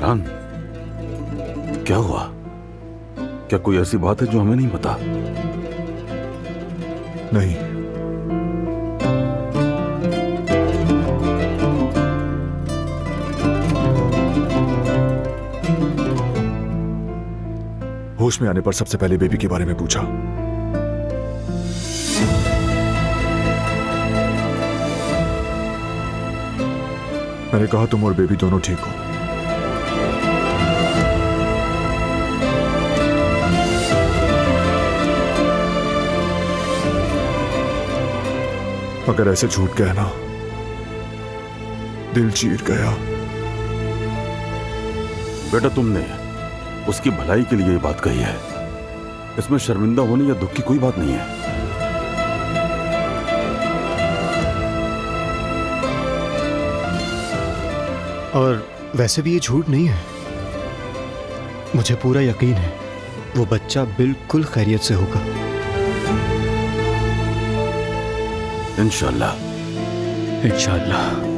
फरहान, क्या हुआ? क्या कोई ऐसी बात है जो हमें नहीं पता? नहीं, होश में आने पर सबसे पहले बेबी के बारे में पूछा। मैंने कहा तुम और बेबी दोनों ठीक हो। अगर ऐसे झूठ कहना दिल चीर गया। बेटा, तुमने उसकी भलाई के लिए ये बात कही है। इसमें शर्मिंदा होने या दुख की कोई बात नहीं है। और वैसे भी ये झूठ नहीं है। मुझे पूरा यकीन है वो बच्चा बिल्कुल खैरियत से होगा। इंशाअल्लाह। इंशाअल्लाह।